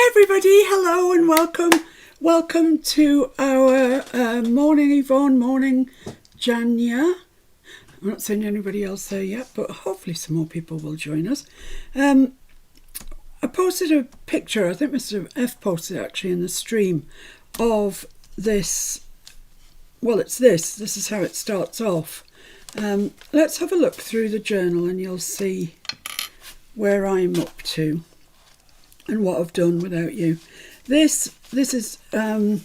Everybody, hello and welcome to our morning Yvonne, morning Janya. I'm not seeing anybody else there yet, but hopefully some more people will join us. I posted a picture, I think Mr. F posted it actually in the stream, of this. Well, it's this is how it starts off. Let's have a look through the journal and you'll see where I'm up to and what I've done without you. This is one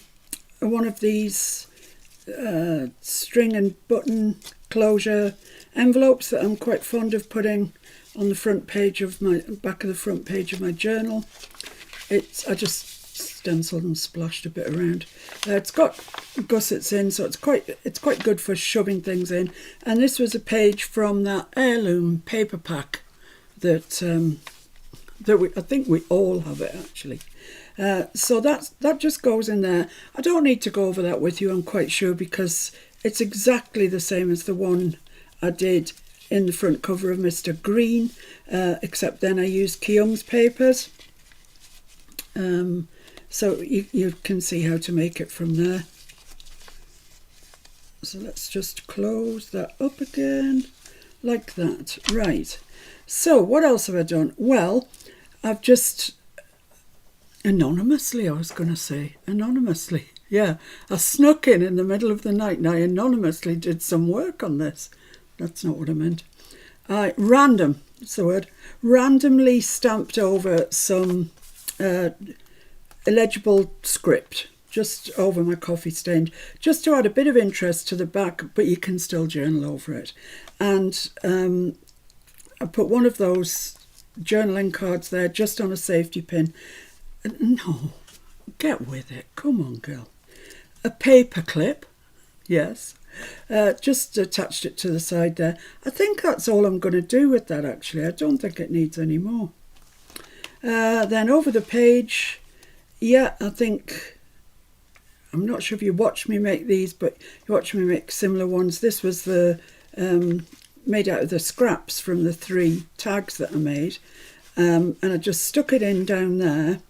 of these string and button closure envelopes that I'm quite fond of putting on the front page of my back of the front page of my journal. I just stenciled and splashed a bit around. It's got gussets in, so it's quite good for shoving things in. And this was a page from that heirloom paper pack that I think we all have it actually. So that just goes in there. I don't need to go over that with you, I'm quite sure, because it's exactly the same as the one I did in the front cover of Mr. Green, except then I used Keung's papers. So you can see how to make it from there. So let's just close that up again, like that. Right. So what else have I done? Well, I've just anonymously, yeah, I snuck in the middle of the night and I anonymously did some work on this. That's not what I meant. It's the word. Randomly stamped over some illegible script just over my coffee stain, just to add a bit of interest to the back, but you can still journal over it. And I put one of those journaling cards there just on a safety pin. No, get with it. Come on, girl. A paper clip, yes. Just attached it to the side there. I think that's all I'm going to do with that, actually. I don't think it needs any more. Then over the page, yeah, I'm not sure if you watched me make these, but you watched me make similar ones. This was the made out of the scraps from the 3 tags that I made. And I just stuck it in down there.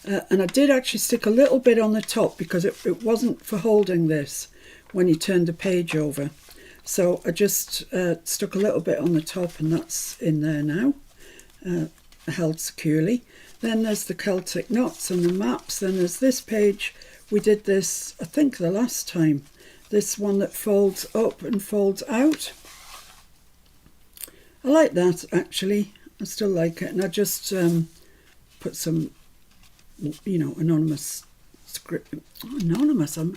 And I did actually stick a little bit on the top because it wasn't for holding this when you turned the page over. So I just stuck a little bit on the top, and that's in there now, held securely. Then there's the Celtic knots and the maps. Then there's this page. We did this, I think, the last time. This one that folds up and folds out. I like that, actually. I still like it. And I just put some, anonymous script. Anonymous? I've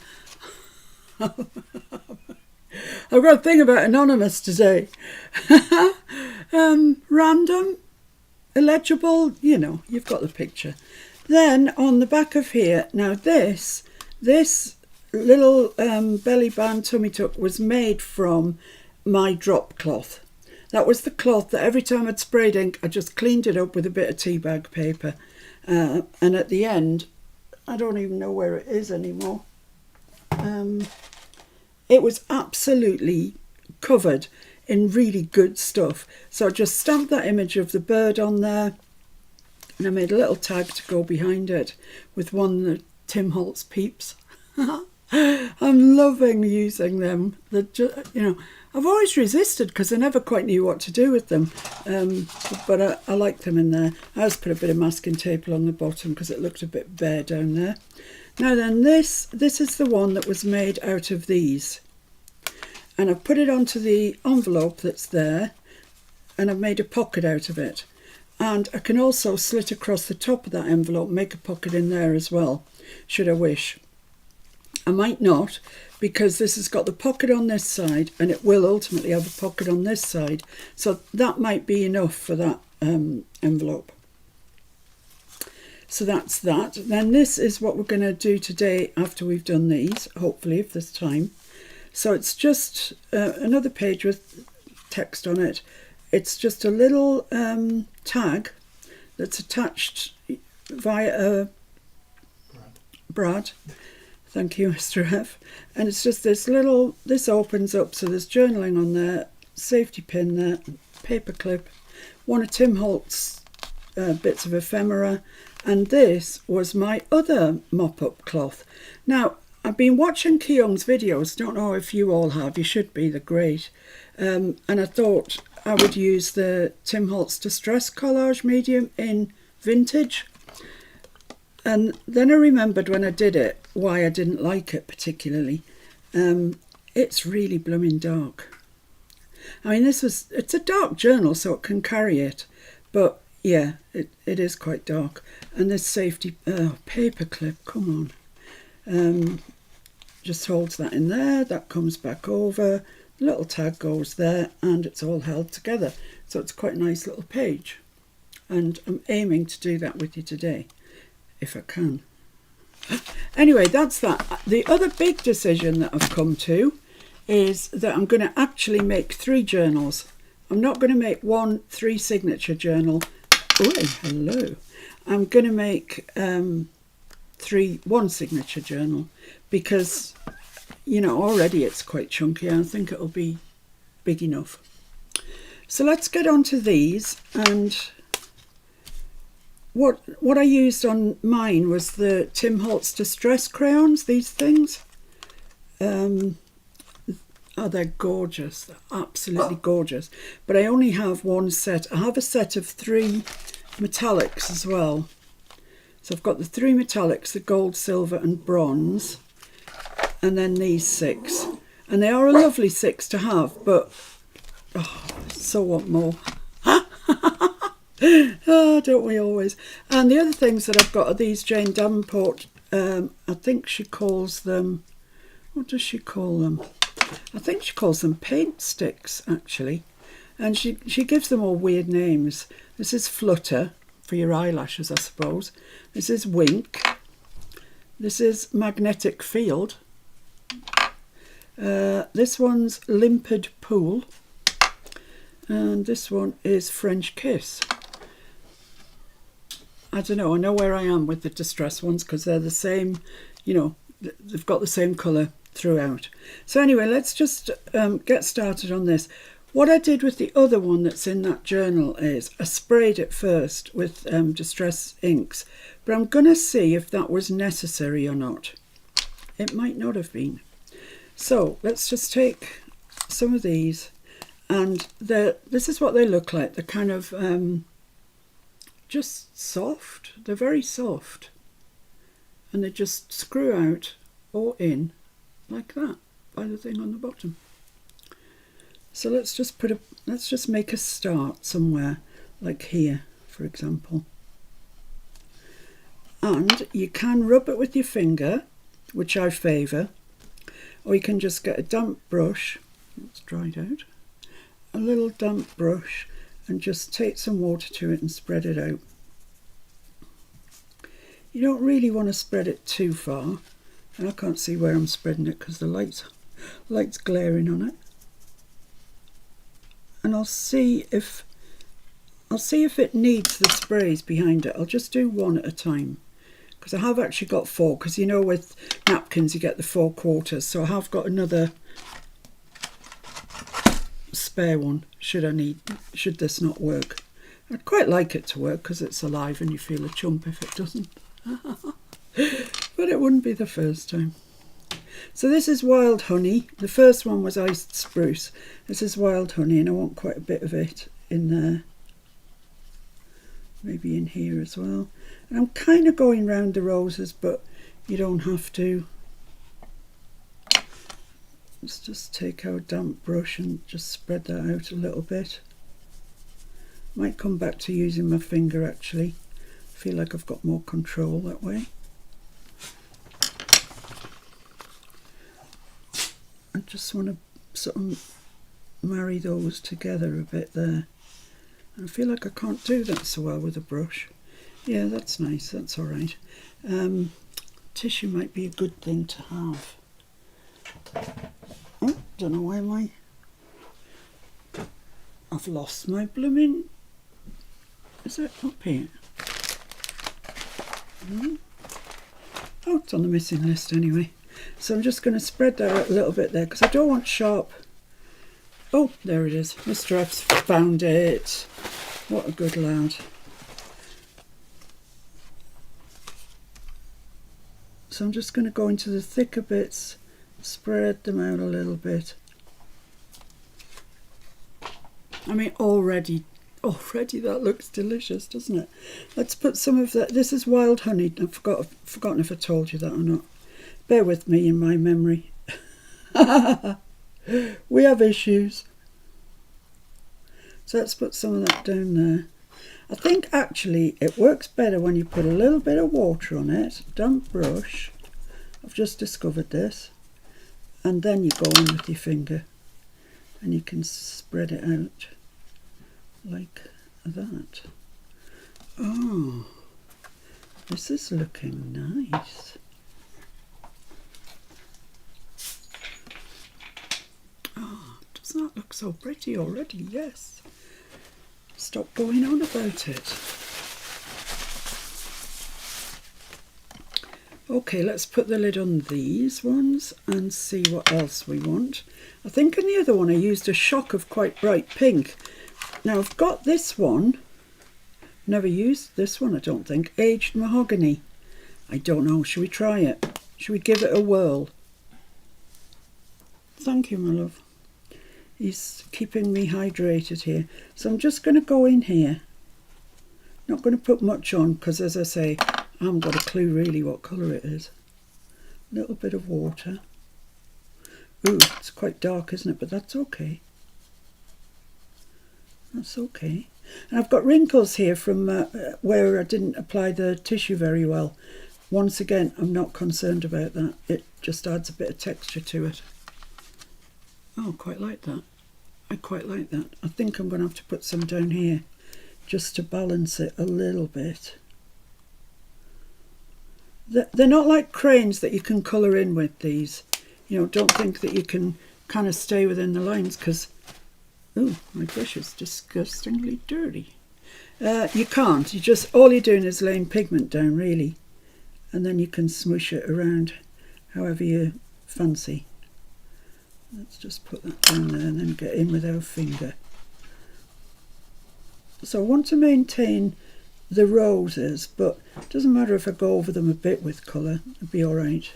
got a thing about anonymous today. Random, illegible, you've got the picture. Then on the back of here, now this little belly band tummy tuck was made from my drop cloth. That was the cloth that every time I'd sprayed ink, I just cleaned it up with a bit of tea bag paper. And at the end, I don't even know where it is anymore. It was absolutely covered in really good stuff. So I just stamped that image of the bird on there, and I made a little tag to go behind it with one of Tim Holtz peeps. I'm loving using them. I've always resisted because I never quite knew what to do with them, but I like them in there. I just put a bit of masking tape along the bottom because it looked a bit bare down there. Now then, this is the one that was made out of these, and I've put it onto the envelope that's there, and I've made a pocket out of it. And I can also slit across the top of that envelope, make a pocket in there as well, should I wish. I might not, because this has got the pocket on this side, and it will ultimately have a pocket on this side. So that might be enough for that envelope. So that's that. Then this is what we're going to do today after we've done these, hopefully, if there's time. So it's just another page with text on it. It's just a little tag that's attached via a brad. Thank you, Mr. F. And it's just this opens up, so there's journaling on there, safety pin there, paper clip, one of Tim Holt's bits of ephemera, And this was my other mop-up cloth. Now, I've been watching Keong's videos. Don't know if you all have. You should be. They're great. And I thought I would use the Tim Holtz Distress Collage Medium in Vintage. And then I remembered when I did it why I didn't like it particularly. It's really blooming dark. I mean, it's a dark journal, so it can carry it. But yeah, it is quite dark. And this safety paper clip, come on. Just holds that in there. That comes back over. The little tag goes there, and it's all held together. So it's quite a nice little page. And I'm aiming to do that with you today, if I can. Anyway, that's that. The other big decision that I've come to is that I'm going to actually make 3 journals. I'm not going to make 1 3 signature journal. Oh, hello. I'm going to make 1 signature journal because, you know, already it's quite chunky. I think it'll be big enough. So let's get on to these. And what I used on mine was the Tim Holtz Distress crayons, these things. Oh, they're gorgeous. They're absolutely gorgeous. But I only have 1 set. I have a set of 3 metallics as well. So I've got the 3 metallics, the gold, silver and bronze. And then these 6. And they are a lovely 6 to have, but oh, so want more. Oh, don't we always? And the other things that I've got are these Jane Davenport. I think she calls them, what does she call them? I think she calls them paint sticks, actually. And she gives them all weird names. This is Flutter, for your eyelashes, I suppose. This is Wink. This is Magnetic Field. This one's Limpid Pool. And this one is French Kiss. I don't know, I know where I am with the distress ones because they're the same, you know, they've got the same colour throughout. So anyway, let's just get started on this. What I did with the other one that's in that journal is I sprayed it first with distress inks, but I'm going to see if that was necessary or not. It might not have been. So let's just take some of these, and this is what they look like. They're kind of just soft. They're very soft, and they just screw out or in like that by the thing on the bottom. So let's just make a start somewhere, like here, for example. And you can rub it with your finger, which I favour, or you can just get a damp brush. It's dried out. A little damp brush, and just take some water to it and spread it out. You don't really want to spread it too far, and I can't see where I'm spreading it because the light's glaring on it. And I'll see if it needs the sprays behind it. I'll just do 1 at a time because I have actually got 4, because you know with napkins you get the 4 quarters, so I have got another spare one should this not work. I'd quite like it to work because it's alive and you feel a chump if it doesn't. But it wouldn't be the first time. So this is Wild Honey. The first one was Iced Spruce. This is Wild Honey, and I want quite a bit of it in there. Maybe in here as well. And I'm kind of going round the roses, but you don't have to. Let's just take our damp brush and just spread that out a little bit. Might come back to using my finger actually. I feel like I've got more control that way. I just want to sort of marry those together a bit there. I feel like I can't do that so well with a brush. Yeah, that's nice, that's all right. Tissue might be a good thing to have. Oh, don't know why I've lost my blooming... Is it up here? Oh, it's on the missing list anyway. So I'm just going to spread that out a little bit there because I don't want sharp. Oh, there it is. Mr. F's found it. What a good lad. So I'm just going to go into the thicker bits, spread them out a little bit. I mean, already that looks delicious, doesn't it? Let's put some of that. This is wild honey. I've forgotten if I told you that or not. Bear with me in my memory. We have issues. So let's put some of that down there. I think actually it works better when you put a little bit of water on it, damp brush. I've just discovered this. And then you go in with your finger and you can spread it out like that. Oh, this is looking nice. Oh, doesn't that look so pretty already? Yes. Stop going on about it. Okay, let's put the lid on these ones and see what else we want. I think in the other one I used a shock of quite bright pink. Now I've got this one, never used this one I don't think, aged mahogany. I don't know, should we try it? Should we give it a whirl? Thank you, my love. He's keeping me hydrated here. So I'm just going to go in here. Not going to put much on because, as I say, I haven't got a clue really what colour it is. A little bit of water. Ooh, it's quite dark, isn't it? But that's okay. That's okay. And I've got wrinkles here from where I didn't apply the tissue very well. Once again, I'm not concerned about that. It just adds a bit of texture to it. Oh, quite like that. I quite like that. I think I'm going to have to put some down here just to balance it a little bit. They're not like crayons that you can colour in with these. You know, don't think that you can kind of stay within the lines because, oh, my brush is disgustingly dirty. You can't. You just, all you're doing is laying pigment down really, and then you can smoosh it around however you fancy. Let's just put that down there and then get in with our finger. So I want to maintain the roses, but it doesn't matter if I go over them a bit with colour, it'll be alright.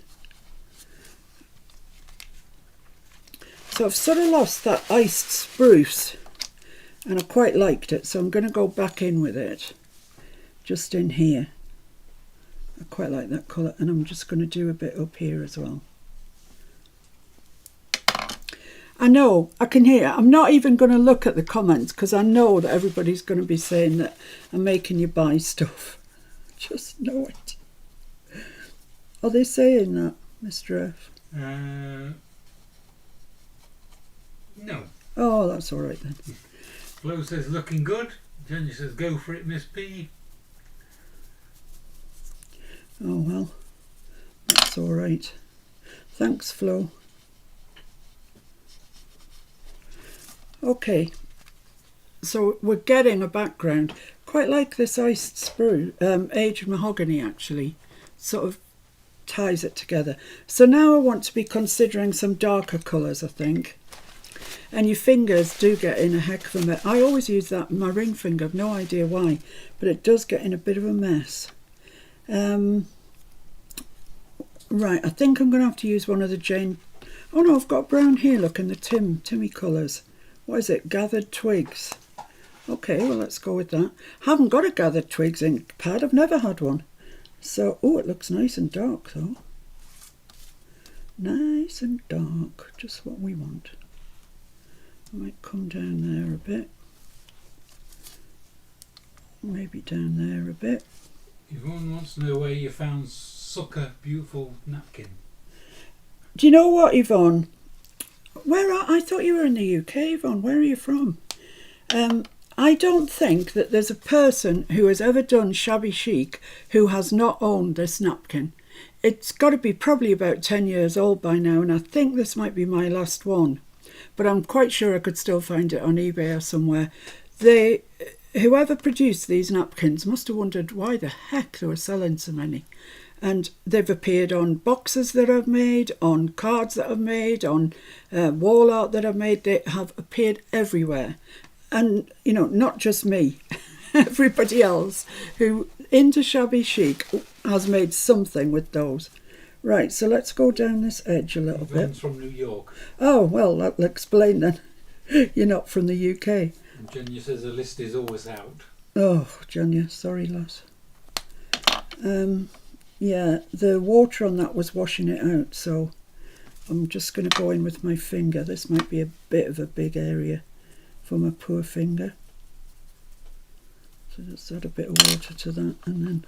So I've sort of lost that iced spruce and I quite liked it, so I'm going to go back in with it, just in here. I quite like that colour, and I'm just going to do a bit up here as well. I know, I can hear. I'm not even going to look at the comments because I know that everybody's going to be saying that I'm making you buy stuff. Just know it. Are they saying that, Mr. F? No. Oh, that's all right then. Flo says looking good. Jenny says go for it, Miss P. Oh well, that's all right. Thanks, Flo. Okay, so we're getting a background. Quite like this iced spruce, aged mahogany actually, sort of ties it together. So now I want to be considering some darker colours, I think. And your fingers do get in a heck of a mess. I always use that, my ring finger, I've no idea why, but it does get in a bit of a mess. Right, I think I'm going to have to use one of the Jane... Oh no, I've got brown here, look, in the Timmy colours. What is it? Gathered Twigs. Okay, well, let's go with that. Haven't got a Gathered Twigs ink pad. I've never had one. So, oh, it looks nice and dark, though. Nice and dark. Just what we want. I might come down there a bit. Maybe down there a bit. Yvonne wants to know where you found Sucker Beautiful Napkin. Do you know what, Yvonne? I thought you were in the UK, Yvonne. Where are you from? I don't think that there's a person who has ever done shabby chic who has not owned this napkin. It's got to be probably about 10 years old by now, and I think this might be my last one. But I'm quite sure I could still find it on eBay or somewhere. Whoever produced these napkins must have wondered why the heck they were selling so many. And they've appeared on boxes that I've made, on cards that I've made, on wall art that I've made. They have appeared everywhere. And, you know, not just me. Everybody else who into shabby chic has made something with those. Right, so let's go down this edge a little bit. Yvonne's from New York. Oh, well, that'll explain then. You're not from the UK. And Jenya says the list is always out. Oh, Janya, sorry, lass. Yeah, the water on that was washing it out, so I'm just going to go in with my finger. This might be a bit of a big area for my poor finger. So just add a bit of water to that, and then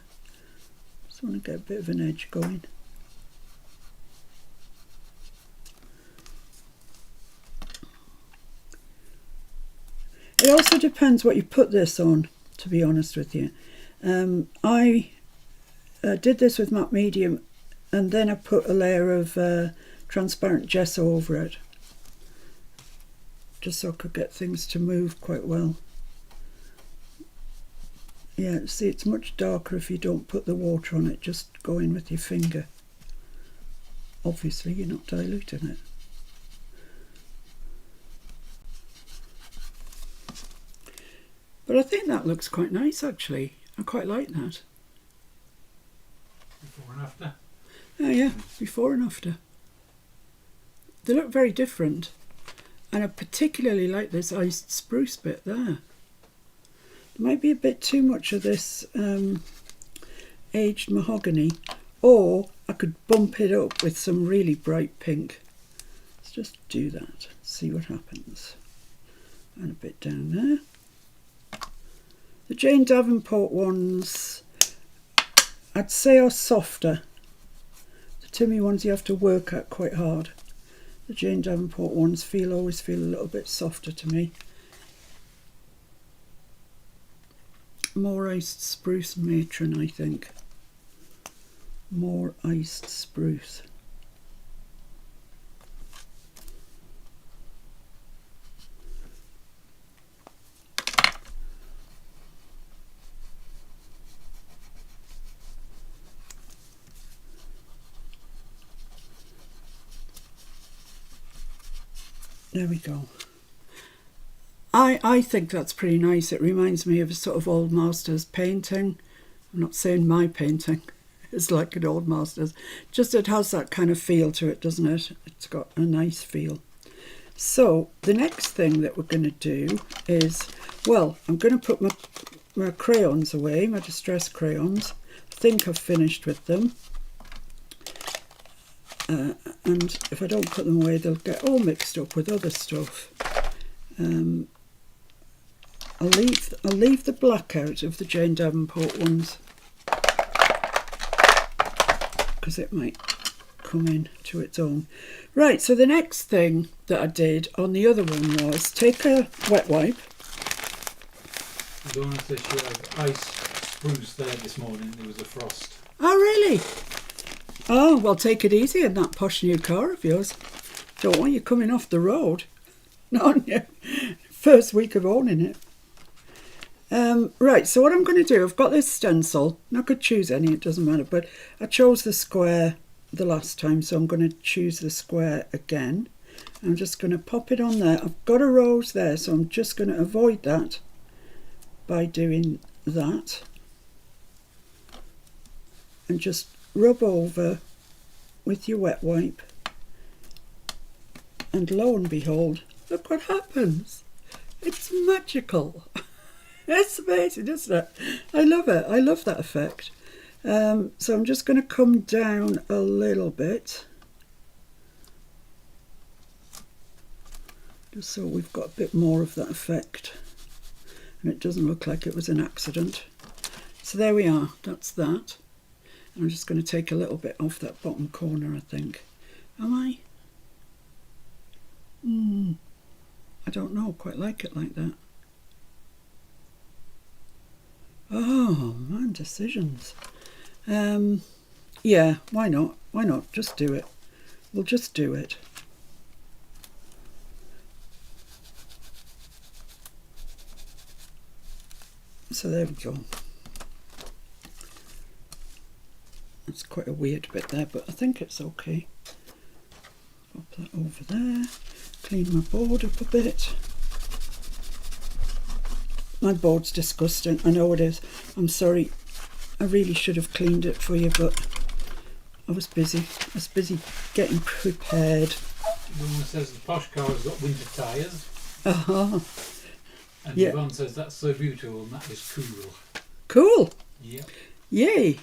just want to get a bit of an edge going. It also depends what you put this on, to be honest with you. I did this with matte medium, and then I put a layer of transparent gesso over it, just so I could get things to move quite well. Yeah, see, it's much darker if you don't put the water on it, just go in with your finger. Obviously, you're not diluting it. But I think that looks quite nice, actually. I quite like that. Before and after. Oh yeah, before and after. They look very different. And I particularly like this iced spruce bit there. There might be a bit too much of this aged mahogany, or I could bump it up with some really bright pink. Let's just do that, see what happens. And a bit down there. The Jane Davenport ones, I'd say, are softer. The Timmy ones you have to work at quite hard. The Jane Davenport ones always feel a little bit softer to me. More iced spruce matron, I think. More iced spruce. There we go. I think that's pretty nice. It reminds me of a sort of old master's painting. I'm not saying my painting is like an old master's. Just it has that kind of feel to it, doesn't it? It's got a nice feel. So the next thing that we're going to do is, well, I'm going to put my crayons away, my distress crayons. I think I've finished with them. And if I don't put them away, they'll get all mixed up with other stuff. I'll leave the black out of the Jane Davenport ones, because it might come in to its own. Right, so the next thing that I did on the other one was take a wet wipe. Donna says she had ice spruce there this morning. There was a frost. Oh, really? Oh, well, take it easy in that posh new car of yours. Don't want you coming off the road. Not on your first week of owning it. Right, so what I'm going to do, I've got this stencil. I could choose any, it doesn't matter, but I chose the square the last time, so I'm going to choose the square again. I'm just going to pop it on there. I've got a rose there, so I'm just going to avoid that by doing that. And just rub over with your wet wipe, and lo and behold, look what happens. It's magical. It's amazing, isn't it? I love it. I love that effect. So I'm just going to come down a little bit, just so we've got a bit more of that effect and it doesn't look like it was an accident. So there we are, that's that. I'm just going to take a little bit off that bottom corner, I think. Am I? I don't know, quite like it like that. Oh, man, decisions. Yeah, why not? Why not? Just do it. We'll just do it. So there we go. It's quite a weird bit there, but I think it's okay. Pop that over there. Clean my board up a bit. My board's disgusting. I know it is. I'm sorry. I really should have cleaned it for you, but I was busy getting prepared. Yvonne says the posh car has got winter tyres. Uh-huh. And Yeah. Yvonne says that's so beautiful and that is cool. Cool. Yep. Yay.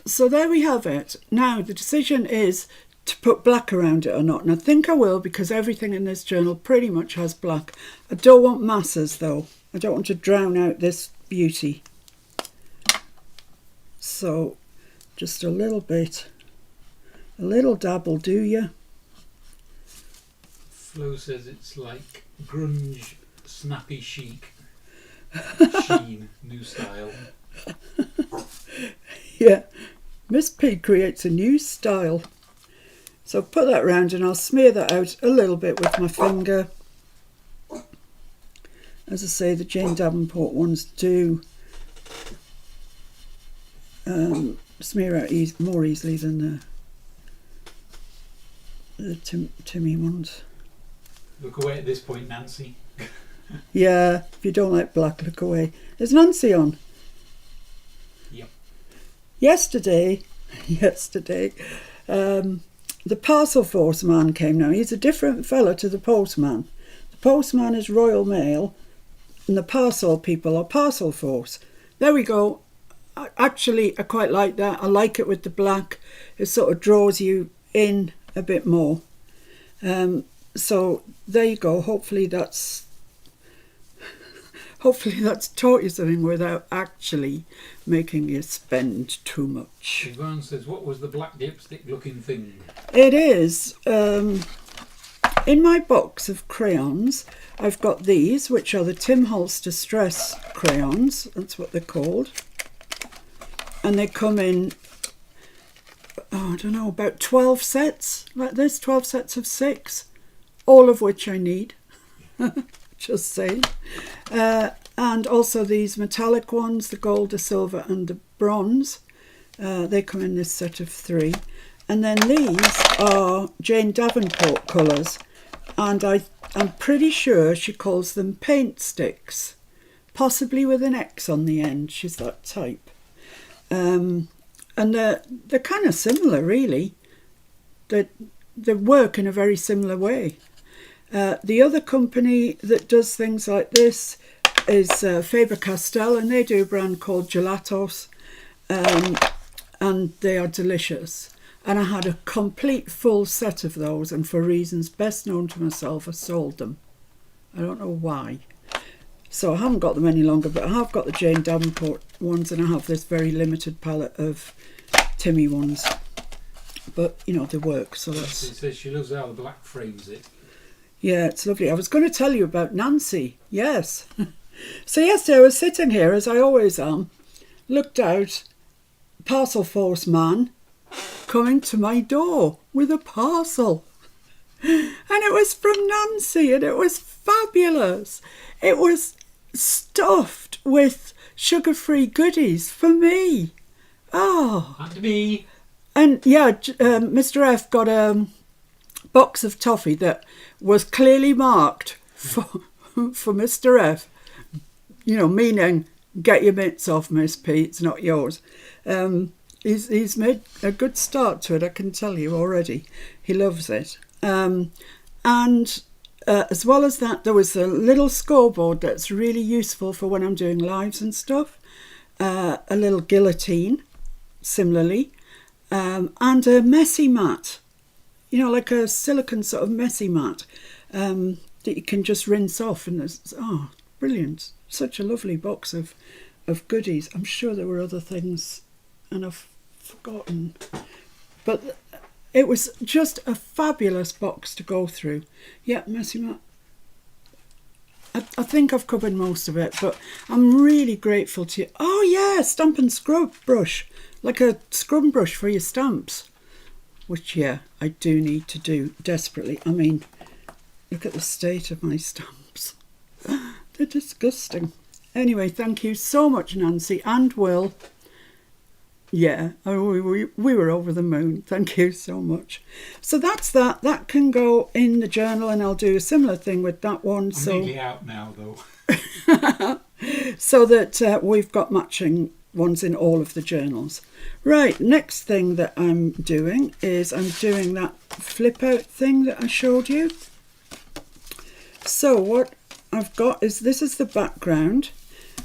So there we have it. Now the decision is to put black around it or not. And I think I will, because everything in this journal pretty much has black. I don't want masses though. I don't want to drown out this beauty. So just a little bit. A little dab will do you. Flo says it's like grunge, snappy chic. Sheen, new style. Yeah, Miss P creates a new style. So put that round and I'll smear that out a little bit with my finger. As I say, the Jane Davenport ones do smear out more easily than the Timmy ones. Look away at this point, Nancy. Yeah, if you don't like black, look away. Is Nancy on? Yep. Yesterday, the parcel force man came now. He's a different fella to the postman. The postman is Royal Mail and the parcel people are parcel force. There we go. I quite like that. I like it with the black. It sort of draws you in a bit more. So there you go. Hopefully that's taught you something without actually making you spend too much. Yvonne says, what was the black dipstick looking thing? It is, in my box of crayons, I've got these, which are the Tim Holtz Distress crayons. That's what they're called. And they come in, I don't know, about 12 sets like this, 12 sets of 6, all of which I need. Just saying. And also these metallic ones, the gold, the silver and the bronze. They come in this set of 3. And then these are Jane Davenport colours. And I'm pretty sure she calls them paint sticks. Possibly with an X on the end. She's that type. And they're kind of similar, really. They work in a very similar way. The other company that does things like this is Faber-Castell, and they do a brand called Gelatos, and they are delicious. And I had a complete full set of those, and for reasons best known to myself, I sold them. I don't know why. So I haven't got them any longer, but I have got the Jane Davenport ones, and I have this very limited palette of Timmy ones. But, you know, they work, so that's... She says she loves how the black frames it. Yeah, it's lovely. I was going to tell you about Nancy. Yes. So yesterday I was sitting here, as I always am, looked out, parcel force man coming to my door with a parcel. And it was from Nancy, and it was fabulous. It was stuffed with sugar-free goodies for me. Oh. And me. And yeah, Mr. F got a box of toffee that was clearly marked for Mr. F. You know, meaning, get your mitts off, Miss P, it's not yours. He's made a good start to it, I can tell you already. He loves it. And as well as that, there was a little scoreboard that's really useful for when I'm doing lives and stuff. A little guillotine, similarly. And a messy mat. You know, like a silicone sort of messy mat that you can just rinse off. And it's, oh, brilliant. Such a lovely box of goodies. I'm sure there were other things and I've forgotten. But it was just a fabulous box to go through. Yeah, messy mat. I think I've covered most of it, but I'm really grateful to you. Oh yeah, stamp and scrub brush. Like a scrub brush for your stamps. Which, yeah, I do need to do desperately. I mean, look at the state of my stamps. They're disgusting. Anyway, thank you so much, Nancy and Will. Yeah, we were over the moon. Thank you so much. So that's that. That can go in the journal, and I'll do a similar thing with that one. I'm nearly out now, though. So that we've got matching ones in all of the journals. Right, next thing that I'm doing is I'm doing that flip out thing that I showed you. So what I've got is, this is the background,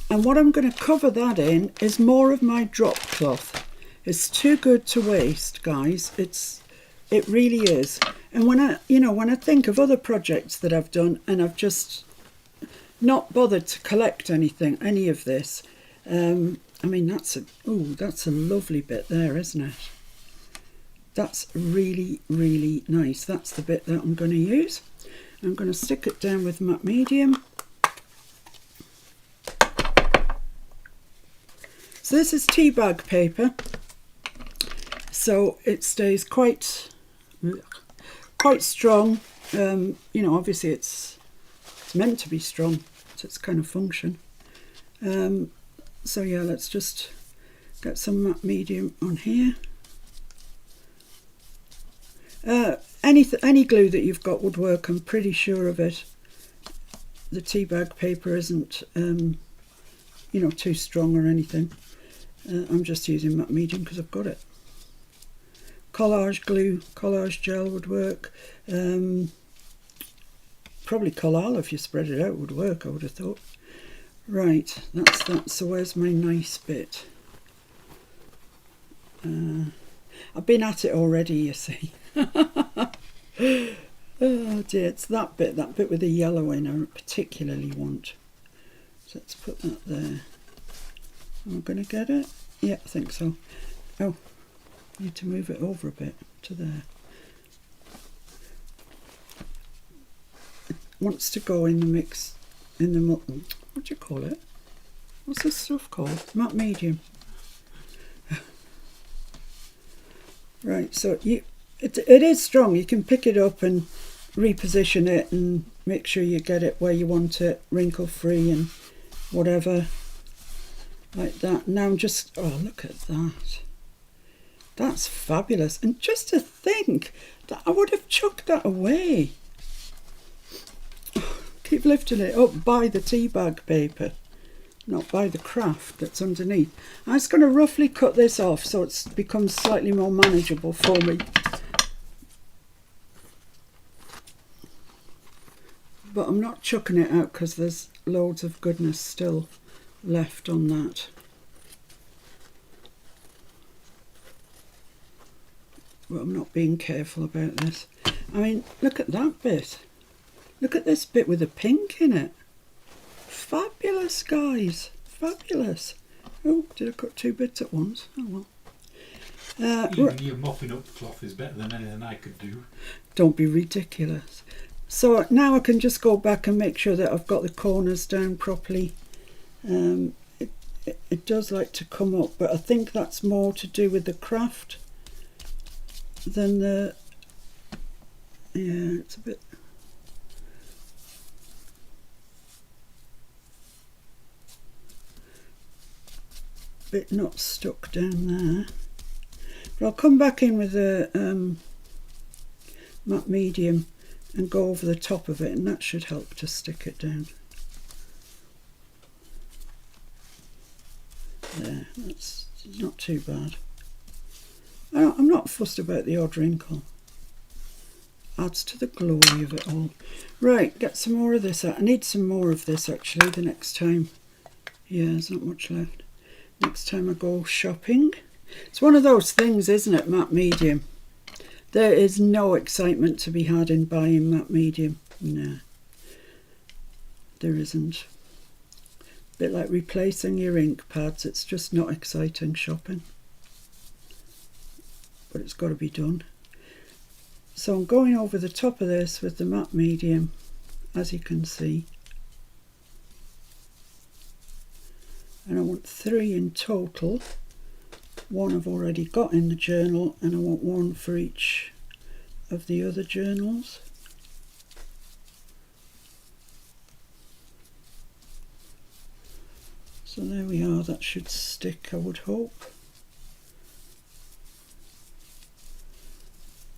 and what I'm going to cover that in is more of my drop cloth. It's too good to waste, guys. It really is. And when I think of other projects that I've done and I've just not bothered to collect any of this, I mean, that's a lovely bit there, isn't it? That's really, really nice. That's the bit that I'm going to use. I'm going to stick it down with matte medium. So this is tea bag paper, so it stays quite strong. Obviously it's meant to be strong. It's its kind of function. So yeah, let's just get some matte medium on here. Any glue that you've got would work, I'm pretty sure of it. The tea bag paper isn't too strong or anything. I'm just using matte medium because I've got it. Collage glue, collage gel would work. Probably Collal, if you spread it out, would work, I would have thought. Right, that's that. So where's my nice bit? I've been at it already, you see. Oh dear, it's that bit with the yellow in I particularly want. So let's put that there. Am I going to get it? Yeah, I think so. Oh, need to move it over a bit to there. It wants to go in the mix, in the, what do you call it? What's this stuff called? Matte medium. Right, so it is strong. You can pick it up and reposition it and make sure you get it where you want it, wrinkle free and whatever, like that. Now I'm just, oh, look at that. That's fabulous. And just to think that I would have chucked that away. Keep lifting it up by the tea bag paper, not by the craft that's underneath. I'm just going to roughly cut this off so it becomes slightly more manageable for me. But I'm not chucking it out because there's loads of goodness still left on that. But I'm not being careful about this. I mean, look at that bit. Look at this bit with the pink in it. Fabulous, guys. Fabulous. Oh, did I cut two bits at once? Oh well. Even your mopping up cloth is better than anything I could do. Don't be ridiculous. So now I can just go back and make sure that I've got the corners down properly. It does like to come up, but I think that's more to do with the craft than the, yeah, it's a bit not stuck down there. But I'll come back in with the matte medium and go over the top of it, and that should help to stick it down. There, that's not too bad. I'm not fussed about the odd wrinkle. Adds to the glory of it all. Right, get some more of this out. I need some more of this actually the next time. Yeah, there's not much left. Next time I go shopping. It's one of those things, isn't it, matte medium? There is no excitement to be had in buying matte medium. No, there isn't. A bit like replacing your ink pads. It's just not exciting shopping. But it's got to be done. So I'm going over the top of this with the matte medium, as you can see. And I want 3 in total. 1 I've already got in the journal, and I want 1 for each of the other journals. So there we are, that should stick, I would hope.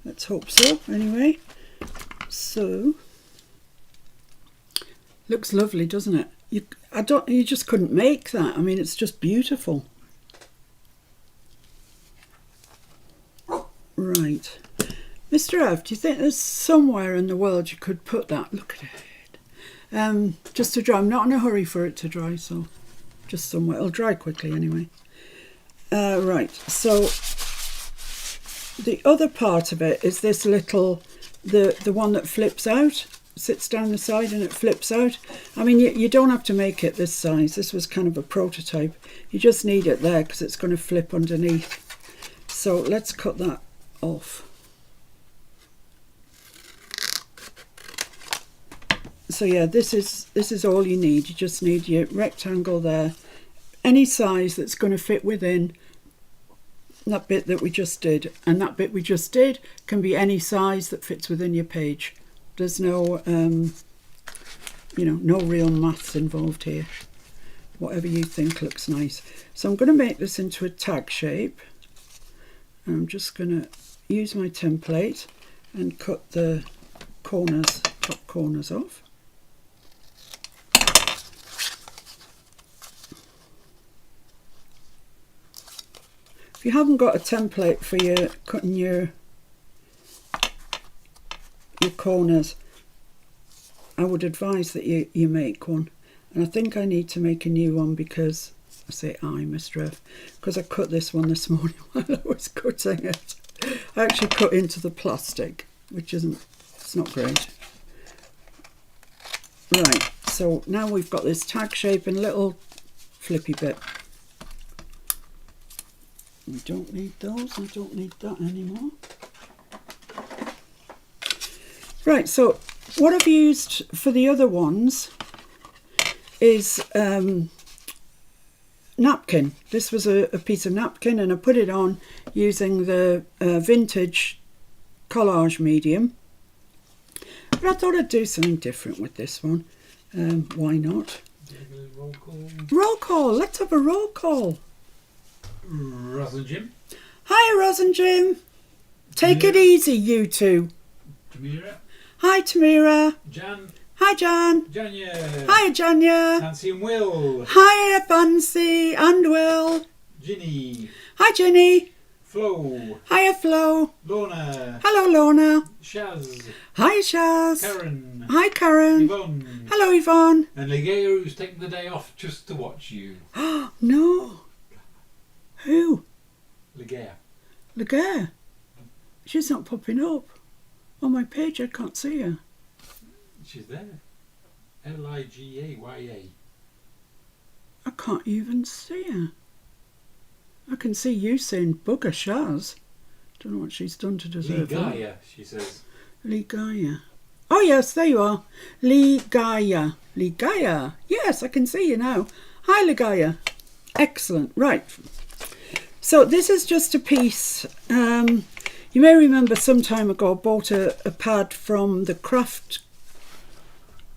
Let's hope so, anyway. So, looks lovely, doesn't it? You just couldn't make that. I mean, it's just beautiful. Right. Mr. F, do you think there's somewhere in the world you could put that? Look at it. Just to dry. I'm not in a hurry for it to dry, so just somewhere. It'll dry quickly anyway. Right, so the other part of it is this little, the one that flips out, sits down the side and it flips out. I mean, you don't have to make it this size. This was kind of a prototype. You just need it there because it's going to flip underneath. So let's cut that off. So yeah, this is all you need. You just need your rectangle there, any size that's going to fit within that bit that we just did, and that bit we just did can be any size that fits within your page. There's no no real maths involved here. Whatever you think looks nice. So I'm going to make this into a tag shape. I'm just going to use my template and cut the top corners off. If you haven't got a template for your cutting your corners, I would advise that you make one. And I think I need to make a new one because, I say Mr. F, because I cut this one this morning while I was cutting it. I actually cut into the plastic, which it's not great. Right, so now we've got this tag shape and little flippy bit. We don't need those, I don't need that anymore. Right, so what I've used for the other ones is napkin. This was a piece of napkin and I put it on using the vintage collage medium. But I thought I'd do something different with this one. Why not? Roll call. Roll call, let's have a roll call. Roz and Jim. Hi Roz and Jim. Take it easy, you two. Tamira. Hi Tamira. Jan. Hi Jan. Janya. Hi Janya. Nancy and Will. Hi Fancy and Will. Ginny. Hi Ginny. Flo. Hiya Flo. Lorna. Hello Lorna. Shaz. Hi Shaz. Karen. Hi Karen. Yvonne. Hello Yvonne. And Ligea, who's taken the day off just to watch you. No. Who? Ligea. Ligea. She's not popping up. On my page I can't see her. She's there. Ligaya. I can't even see her. I can see you saying bugger Shaz. Don't know what she's done to deserve that. Ligaya, she says. Ligaya. Oh yes, there you are. Ligaya. Ligaya. Yes, I can see you now. Hi Ligaya. Excellent. Right. So this is just a piece. You may remember some time ago I bought a pad from the craft.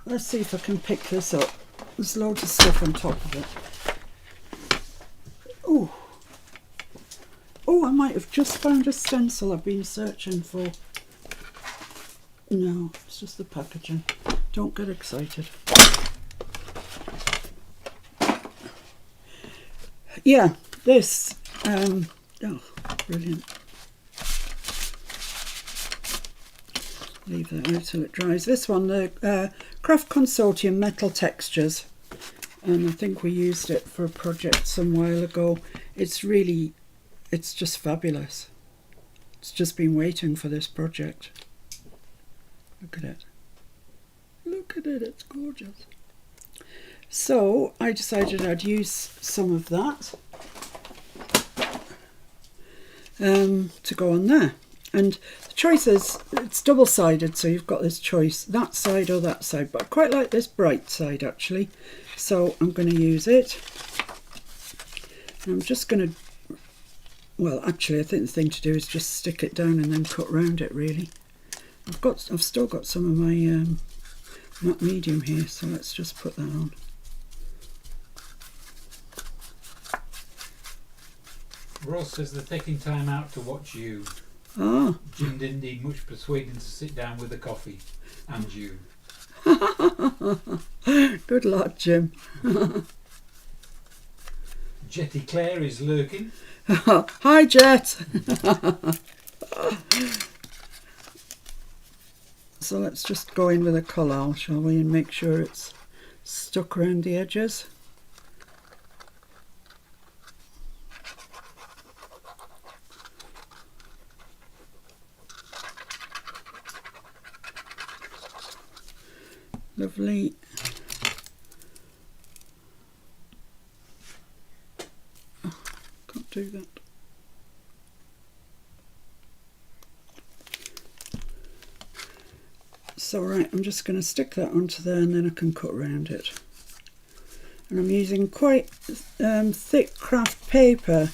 Let's see if I can pick this up. There's loads of stuff on top of it. Oh, I might have just found a stencil I've been searching for. No, it's just the packaging. Don't get excited. Yeah, this. Oh, brilliant. Leave that out till it dries. This one, the Craft Consortium Metal Textures. And I think we used it for a project some while ago. It's just fabulous. It's just been waiting for this project. Look at it. Look at it, it's gorgeous. So I decided I'd use some of that to go on there. And the choice is, it's double-sided, so you've got this choice, that side or that side. But I quite like this bright side, actually. So I'm going to use it. And I'm just going to, well, actually, I think the thing to do is just stick it down and then cut round it, really. I've still got some of my matte medium here, so let's just put that on. Ross says they're taking time out to watch you. Ah. Jim didn't need much persuading to sit down with a coffee. And you. Good luck, Jim. Jetty Claire is lurking. Hi, Jet. So let's just go in with a collal, shall we, and make sure it's stuck around the edges. Lovely. Oh, can't do that. So right, I'm just going to stick that onto there and then I can cut around it. And I'm using quite thick craft paper,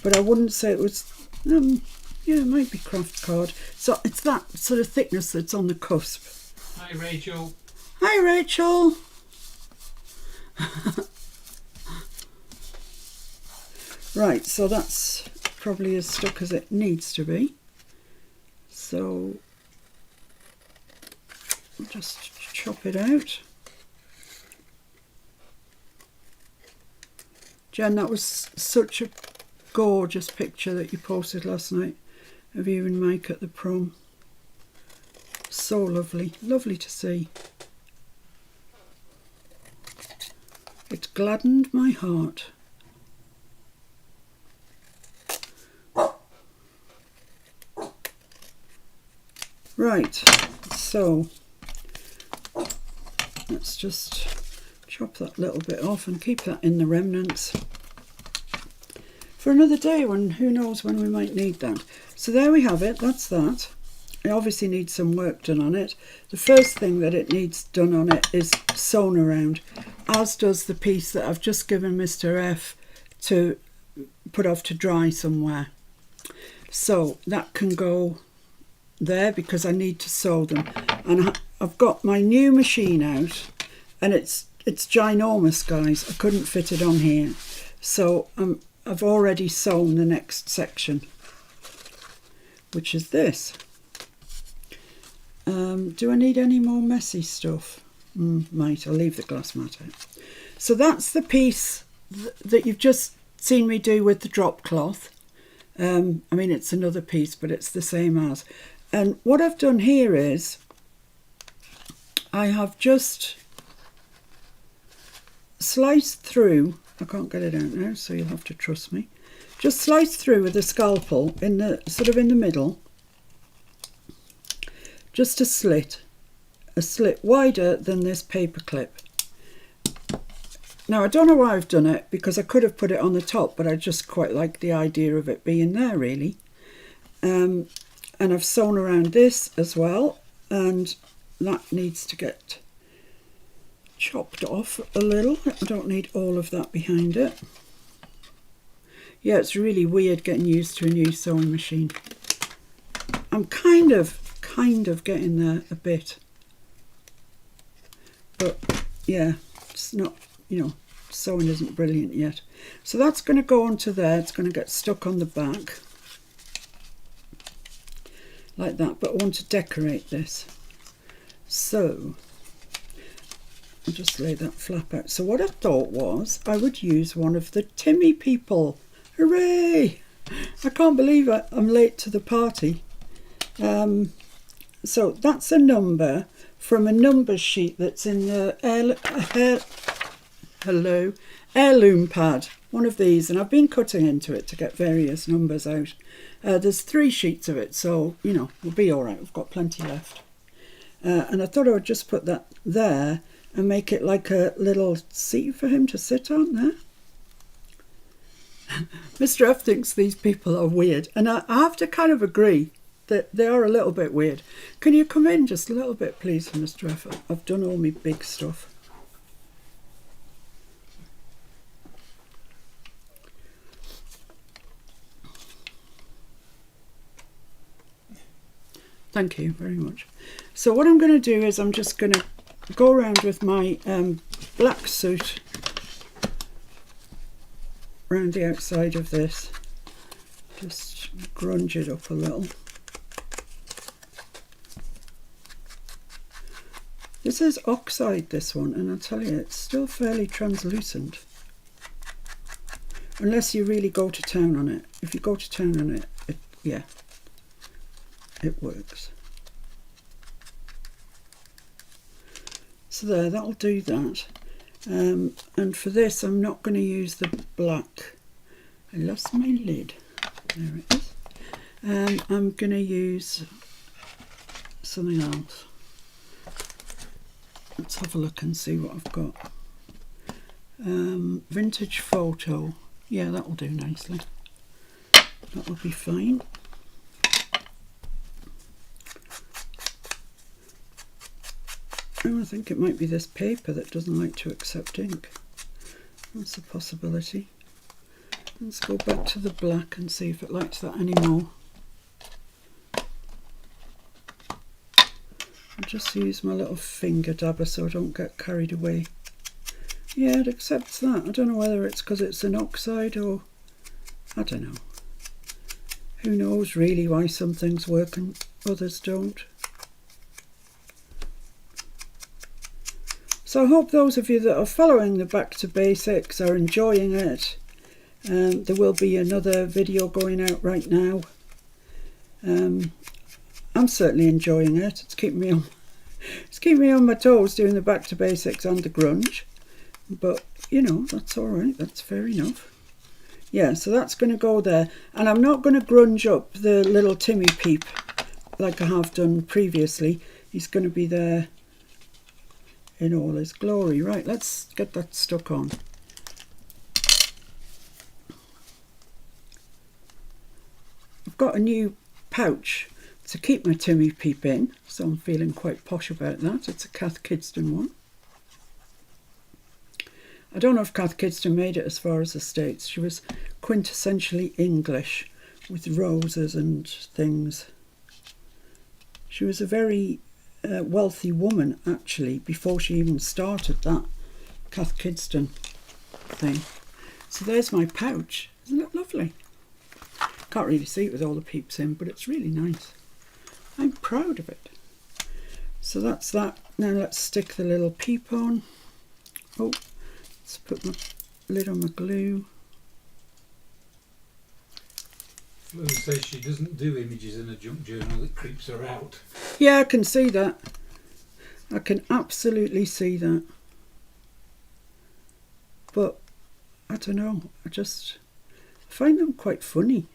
but I wouldn't say it was, yeah, it might be craft card. So it's that sort of thickness that's on the cusp. Hi Rachel. Hi Rachel. Right, so that's probably as stuck as it needs to be. So I'll just chop it out. Jen, that was such a gorgeous picture that you posted last night of you and Mike at the prom. So lovely, lovely to see. It gladdened my heart. Right, so let's just chop that little bit off and keep that in the remnants for another day when who knows when we might need that. So there we have it, that's that. It obviously needs some work done on it. The first thing that it needs done on it is sewn around, as does the piece that I've just given Mr. F to put off to dry somewhere. So that can go there because I need to sew them. And I've got my new machine out and it's ginormous, guys. I couldn't fit it on here. So I've already sewn the next section, which is this. Do I need any more messy stuff? Might. I'll leave the glass mat out. So that's the piece that you've just seen me do with the drop cloth. I mean, it's another piece, but it's the same as. And what I've done here is I have just sliced through. I can't get it out now, so you'll have to trust me. Just sliced through with a scalpel in the sort of in the middle. Just a slit wider than this paper clip. Now I don't know why I've done it, because I could have put it on the top, but I just quite like the idea of it being there really. And I've sewn around this as well, and that needs to get chopped off a little. I don't need all of that behind it. Yeah, it's really weird getting used to a new sewing machine. I'm kind of getting there a bit, but yeah, it's not, you know, sewing isn't brilliant yet. So that's going to go onto there. It's going to get stuck on the back like that, but I want to decorate this, so I'll just lay that flap out. So what I thought was I would use one of the Timmy people. Hooray! I can't believe I'm late to the party. So that's a number from a numbers sheet that's in the heirloom pad, one of these, and I've been cutting into it to get various numbers out. There's 3 sheets of it, so you know we'll be all right. We've got plenty left, and I thought I would just put that there and make it like a little seat for him to sit on there. Mr. F thinks these people are weird, and I have to kind of agree that they are a little bit weird. Can you come in just a little bit, please, Mr. F? I've done all my big stuff. Thank you very much. So what I'm going to do is I'm just going to go around with my black suit around the outside of this. Just grunge it up a little. This is oxide, this one, and I'll tell you, it's still fairly translucent. Unless you really go to town on it. If you go to town on it, yeah. it works. So there, that'll do that. And for this, I'm not going to use the black. I lost my lid. There it is. I'm going to use something else. Let's have a look and see what I've got. Vintage photo. Yeah, that'll do nicely. That'll be fine. Oh, I think it might be this paper that doesn't like to accept ink. That's a possibility. Let's go back to the black and see if it likes that anymore. I'll just use my little finger dabber so I don't get carried away. Yeah, it accepts that. I don't know whether it's because it's an oxide or... I don't know. Who knows really why some things work and others don't. So I hope those of you that are following the Back to Basics are enjoying it. There will be another video going out right now. I'm certainly enjoying it. It's keeping me on my toes doing the Back to Basics and the grunge. But, you know, that's all right. That's fair enough. Yeah, so that's going to go there. And I'm not going to grunge up the little Timmy Peep like I have done previously. He's going to be there in all his glory. Right, let's get that stuck on. I've got a new pouch to keep my Timmy Peep in, so I'm feeling quite posh about that. It's a Kath Kidston one. I don't know if Kath Kidston made it as far as the States. She was quintessentially English with roses and things. She was a very wealthy woman, actually, before she even started that Kath Kidston thing. So there's my pouch. Isn't it lovely? Can't really see it with all the peeps in, but it's really nice. I'm proud of it. So that's that. Now let's stick the little peep on. Oh, let's put my lid on my glue. Lou says she doesn't do images in a junk journal, it creeps her out. Yeah, I can see that. I can absolutely see that. But, I don't know, I just find them quite funny.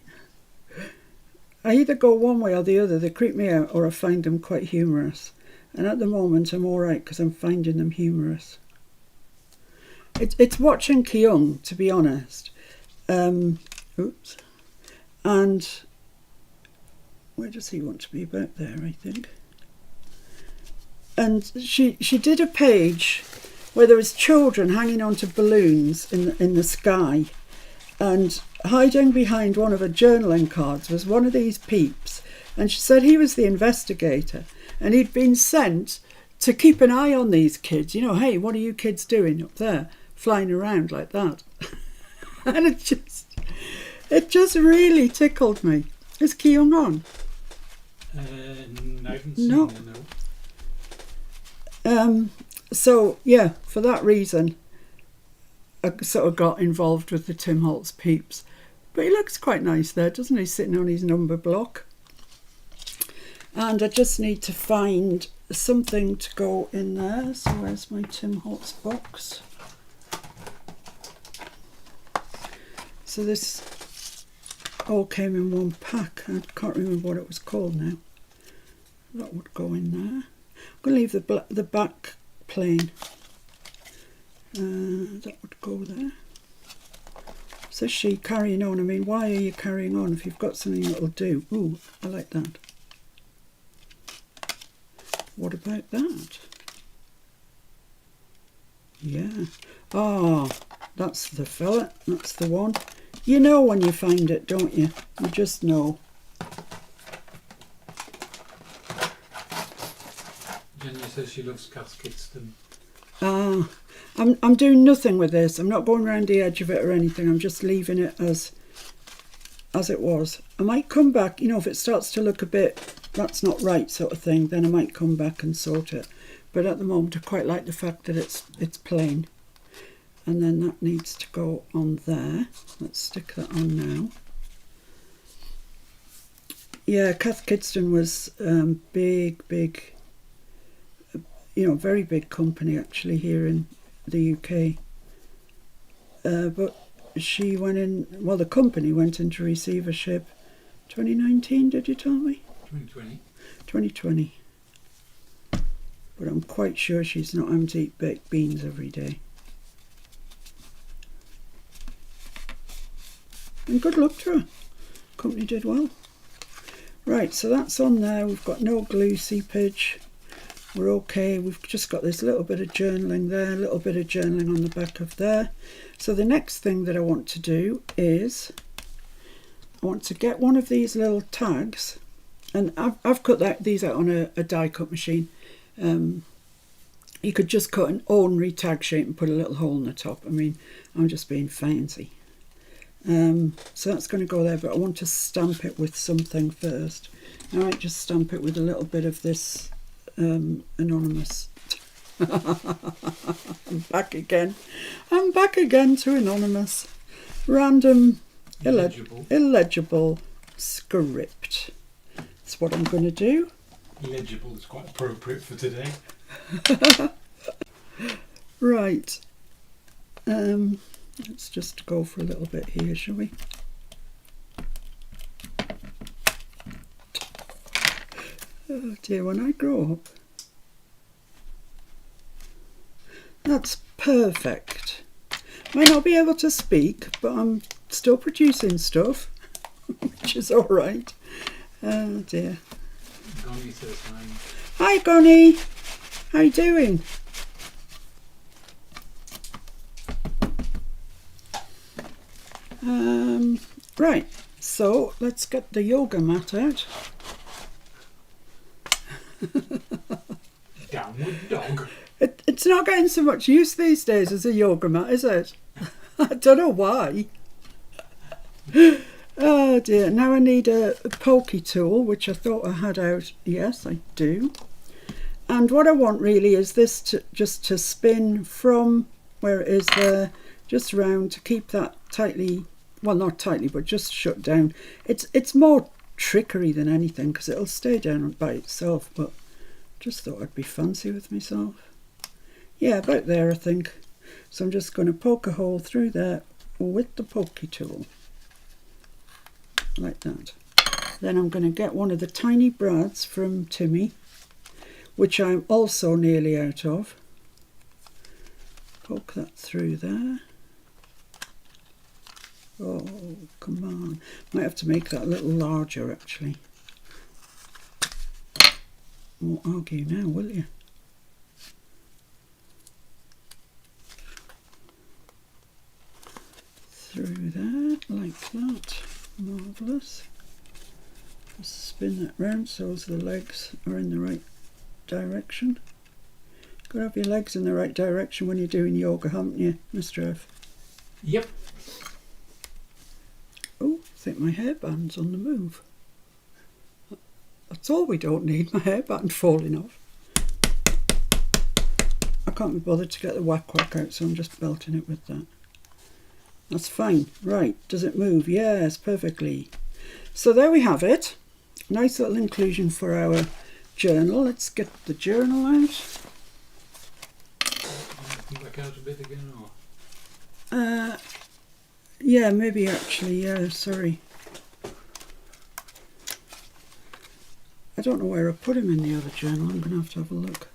I either go one way or the other. They creep me out, or I find them quite humorous. And at the moment I'm alright because I'm finding them humorous. It's watching Kyung, to be honest. Oops. And where does he want to be? About there, I think. And she did a page where there was children hanging onto balloons in the sky, and hiding behind one of her journaling cards was one of these peeps. And she said he was the investigator, and he'd been sent to keep an eye on these kids. You know, hey, what are you kids doing up there, flying around like that? And it just really tickled me. Is Kyung on? I haven't seen No. her, no. So yeah, for that reason, I sort of got involved with the Tim Holtz peeps. But he looks quite nice there, doesn't he, sitting on his number block? And I just need to find something to go in there. So where's my Tim Holtz box? So this all came in one pack. I can't remember what it was called now. That would go in there. I'm going to leave the back plain. That would go there. Says she, carrying on. I mean, why are you carrying on if you've got something that'll do? Ooh, I like that. What about that? Yeah. Ah, that's the fella. That's the one. You know when you find it, don't you? You just know. Jenny says she loves Kath Kidston. I'm doing nothing with this. I'm not going around the edge of it or anything. I'm just leaving it as it was. I might come back, you know, if it starts to look a bit, that's not right sort of thing, then I might come back and sort it. But at the moment I quite like the fact that it's plain. And then that needs to go on there. Let's stick that on now. Yeah, Kath Kidston was big, very big company actually here in the UK. But she went in, well, the company went into receivership 2019, did you tell me? 2020. 2020. But I'm quite sure she's not having to eat baked beans every day. And good luck to her. Company did well. Right, so that's on there. We've got no glue seepage. We're okay. We've just got this little bit of journaling there, a little bit of journaling on the back of there. So the next thing that I want to do is I want to get one of these little tags, and I've cut these out on a die cut machine. You could just cut an ordinary tag shape and put a little hole in the top. I mean, I'm just being fancy. So that's going to go there, but I want to stamp it with something first. I might just stamp it with a little bit of this anonymous. I'm back again to anonymous. Random illegible script. That's what I'm going to do. Illegible is quite appropriate for today. Right. Let's just go for a little bit here, shall we? Oh dear, when I grow up. That's perfect. Might not be able to speak, but I'm still producing stuff, which is all right. Oh dear. Gonnie says hi. Hi, Gonnie. How you doing? Right, so let's get the yoga mat out. Downward dog. It's not getting so much use these days as a yoga mat, is it? I don't know why. Oh dear, now I need a pokey tool, which I thought I had out. Yes, I do. And what I want really is this just to spin from where it is there, just round, to keep that tightly, well, not tightly, but just shut down. It's more trickery than anything, because it'll stay down by itself, but just thought I'd be fancy with myself. Yeah, about there I think. So I'm just going to poke a hole through there with the pokey tool, like that. Then I'm going to get one of the tiny brads from Timmy, which I'm also nearly out of. Poke that through there. Oh, come on. Might have to make that a little larger, actually. Won't argue now, will you? Through there, like that. Marvellous. Just spin that round so as the legs are in the right direction. Got to have your legs in the right direction when you're doing yoga, haven't you, Mr. F? Yep. Oh, I think my hairband's on the move. That's all we don't need, my hairband falling off. I can't be bothered to get the whack out, so I'm just belting it with that. That's fine. Right, does it move? Yes, perfectly. So there we have it. Nice little inclusion for our journal. Let's get the journal out. Come back out a bit again, or? Yeah, maybe actually, yeah, sorry. I don't know where I put him in the other journal. I'm going to have a look.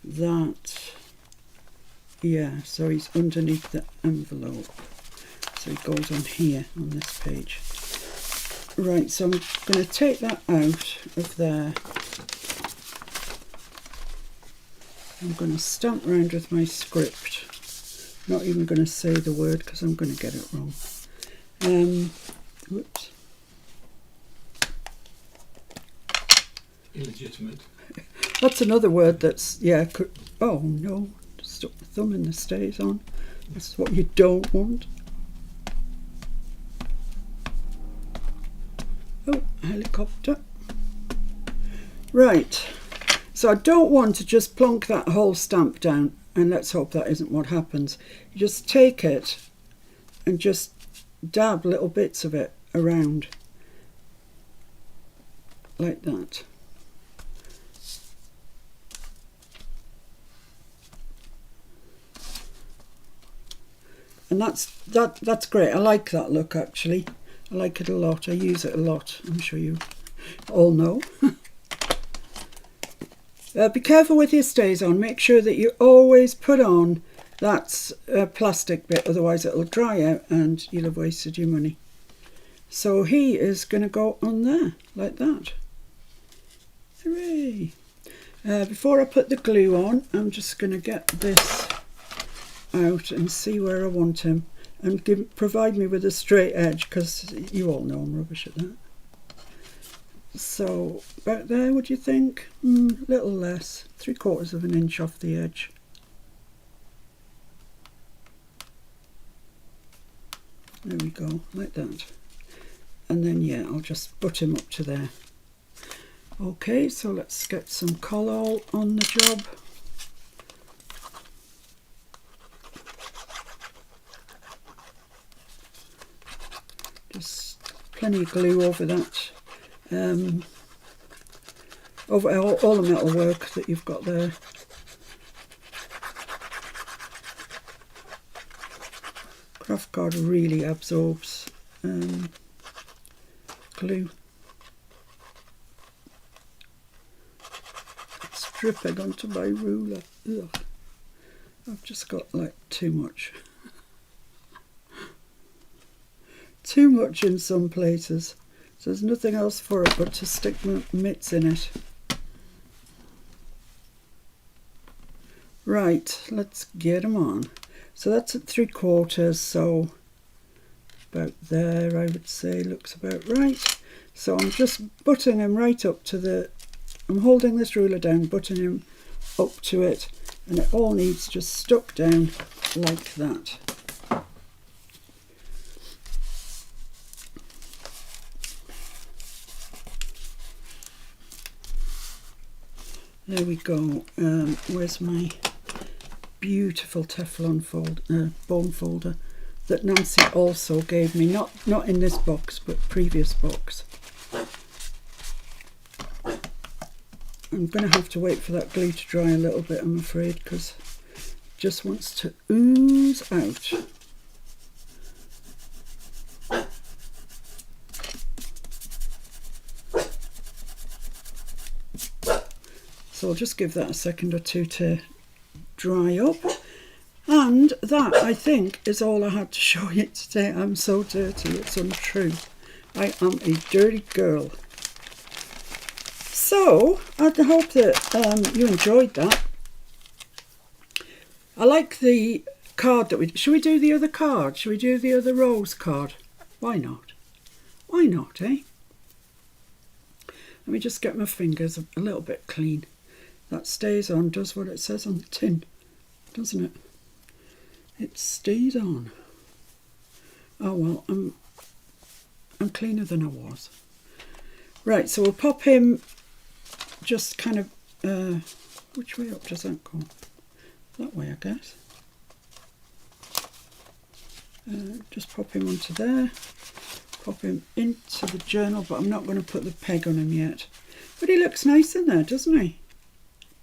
That. Yeah, so he's underneath the envelope. So he goes on here, on this page. Right, so I'm going to take that out of there. I'm going to stamp round with my script. Not even going to say the word because I'm going to get it wrong. Whoops. Illegitimate. That's another word that's, yeah, oh no, stuck my thumb in the stays on. That's what you don't want. Oh, helicopter. Right, so I don't want to just plonk that whole stamp down. and let's hope that isn't what happens. You just take it and just dab little bits of it around like that. And that's great. I like that look, actually. I like it a lot. I use it a lot. I'm sure you all know. Be careful with your stays on. Make sure that you always put on that plastic bit, otherwise it'll dry out and you'll have wasted your money. So he is going to go on there, like that. Hooray! Before I put the glue on, I'm just going to get this out and see where I want him, and provide me with a straight edge, because you all know I'm rubbish at that. So about there, would you think? Little less, 3/4 of an inch off the edge. There we go, like that. And then yeah, I'll just butt him up to there. Okay, so let's get some colour on the job. Just plenty of glue over that, over all the metal work that you've got there. Craft card really absorbs glue. It's dripping onto my ruler. Ugh. I've just got like too much. Too much in some places. So there's nothing else for it but to stick my mitts in it. Right, let's get them on. So that's at 3/4, so about there I would say looks about right. So I'm just butting him right up to the, I'm holding this ruler down, butting him up to it, and it all needs just stuck down like that. There we go. Where's my beautiful Teflon bone folder that Nancy also gave me, not in this box but previous box. I'm going to have to wait for that glue to dry a little bit, I'm afraid, because it just wants to ooze out. So I'll just give that a second or two to dry up. And that, I think, is all I had to show you today. I'm so dirty, it's untrue. I am a dirty girl. So, I hope that you enjoyed that. I like the card that should we do the other card? Should we do the other rose card? Why not? Why not, eh? Let me just get my fingers a little bit clean. That stays on, does what it says on the tin, doesn't it? It stays on. Oh well, I'm cleaner than I was. Right, so we'll pop him just kind of, which way up does that go? That way, I guess. Just pop him onto there. Pop him into the journal, but I'm not going to put the peg on him yet. But he looks nice in there, doesn't he?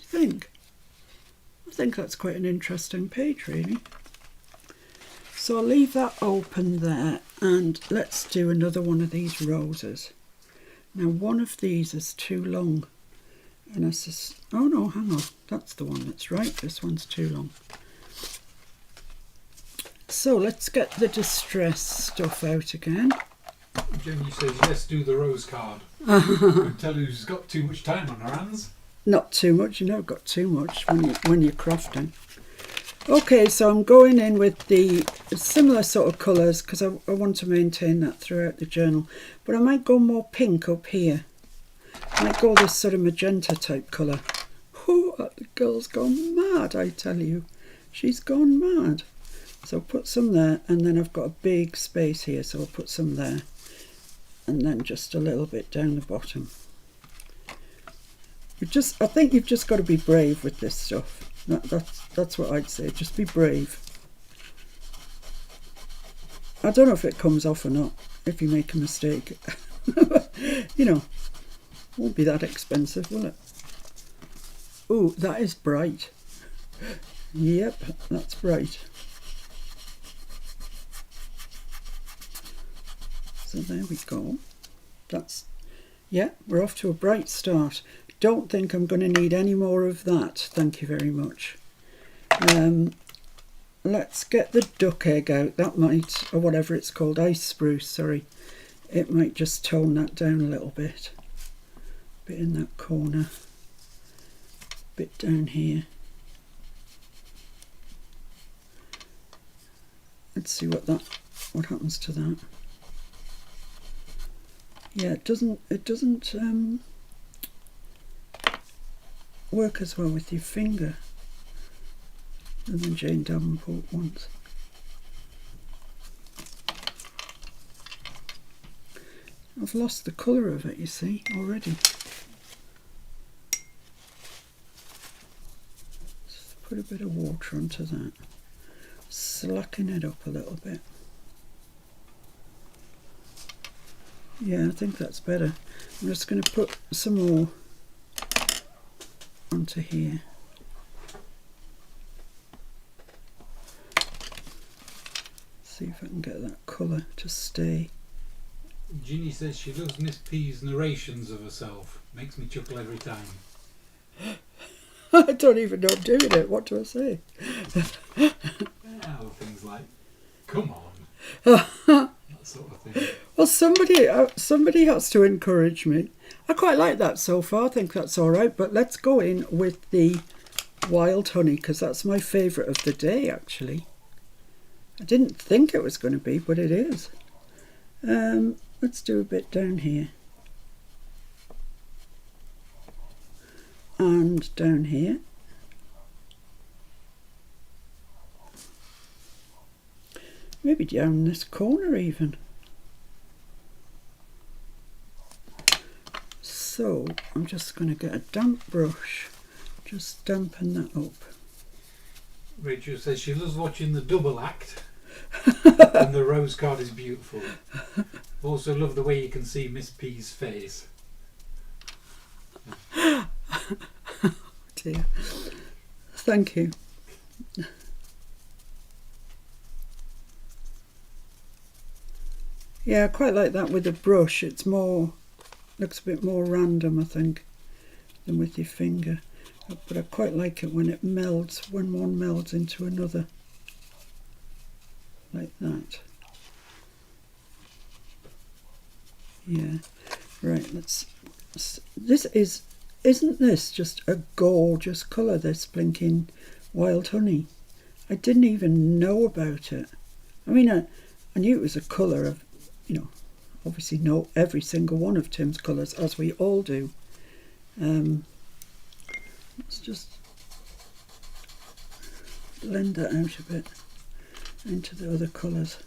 Think? I think that's quite an interesting page, really. So I'll leave that open there, and let's do another one of these roses. Now one of these is too long, and oh no, hang on, that's the one that's right, this one's too long. So let's get the distress stuff out again. Jenny says, let's do the rose card. I can tell who's got too much time on her hands. Not too much, you never got too much when you're crafting. Okay, so I'm going in with the similar sort of colours because I want to maintain that throughout the journal. But I might go more pink up here. I might go this sort of magenta type colour. Oh, that girl's gone mad, I tell you. She's gone mad. So I'll put some there, and then I've got a big space here, so I'll put some there. And then just a little bit down the bottom. I think you've just got to be brave with this stuff. That's what I'd say. Just be brave. I don't know if it comes off or not, if you make a mistake. You know, won't be that expensive, will it? Oh, that is bright. Yep, that's bright. So there we go. Yeah, we're off to a bright start. Don't think I'm going to need any more of that. Thank you very much. Let's get the duck egg out. That might, or whatever it's called, ice spruce, sorry. It might just tone that down a little bit. Bit in that corner. Bit down here. Let's see what happens to that. Yeah, it doesn't work as well with your finger as the Jane Davenport ones. I've lost the colour of it, you see, already. Just put a bit of water onto that. Slacken it up a little bit. Yeah, I think that's better. I'm just going to put some more onto here. See if I can get that colour to stay. Ginny says she loves Miss P's narrations of herself. Makes me chuckle every time. I don't even know I'm doing it. What do I say? Well, things like, come on. That sort of thing. Well, somebody has to encourage me. I quite like that so far. I think that's all right. But let's go in with the wild honey, because that's my favourite of the day, actually. I didn't think it was going to be, but it is. Let's do a bit down here. And down here. Maybe down this corner even. So I'm just going to get a damp brush, just dampen that up. Rachel says she loves watching the double act and the rose card is beautiful. Also love the way you can see Miss P's face. Oh dear. Thank you. Yeah, I quite like that with a brush. It's more, looks a bit more random, I think, than with your finger. But I quite like it when it melds, when one melds into another, like that. Yeah, right, isn't this just a gorgeous colour, this blinking wild honey? I didn't even know about it. I mean, I knew it was a colour of, you know, obviously know every single one of Tim's colours, as we all do. Let's just blend that out a bit into the other colours.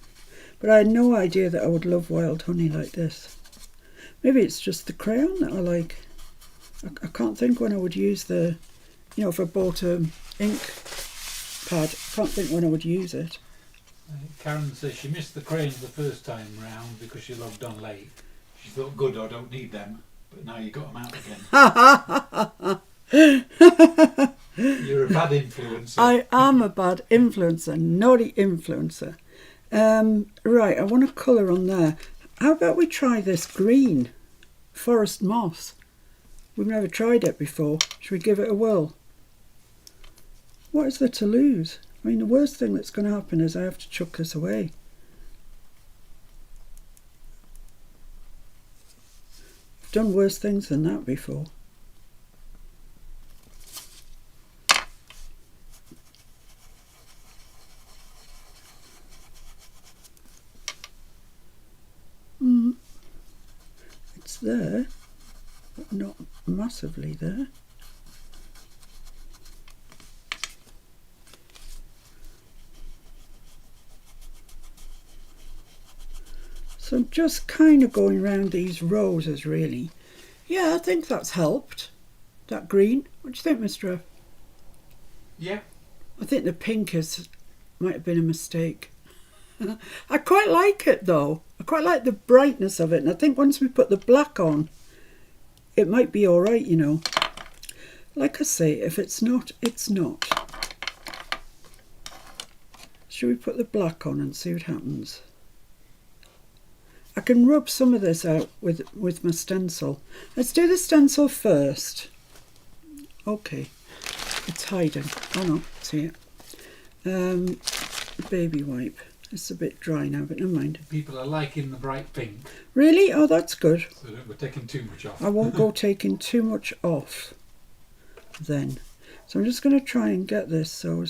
But I had no idea that I would love wild honey like this. Maybe it's just the crayon that I like. I can't think when I would use the, you know, if I bought an ink pad, I can't think when I would use it. Karen says she missed the crayons the first time round because she logged on late. She thought, good, I don't need them, but now you got them out again. You're a bad influencer. I am a bad influencer, naughty influencer. Right, I want a colour on there. How about we try this green forest moss? We've never tried it before. Should we give it a whirl? What is there to lose? I mean, the worst thing that's going to happen is I have to chuck this away. I've done worse things than that before. It's there, but not massively there. So I'm just kind of going around these roses, really. Yeah, I think that's helped. That green. What do you think, Mr. F? Yeah. I think the pink might have been a mistake. I quite like it though. I quite like the brightness of it, and I think once we put the black on, it might be all right, you know. Like I say, if it's not, it's not. Should we put the black on and see what happens? I can rub some of this out with my stencil. Let's do the stencil first. Okay, it's hiding. Oh no, see it. Baby wipe. It's a bit dry now, but never mind. People are liking the bright pink. Really? Oh, that's good. So that we're taking too much off. I won't go taking too much off then. So I'm just going to try and get this so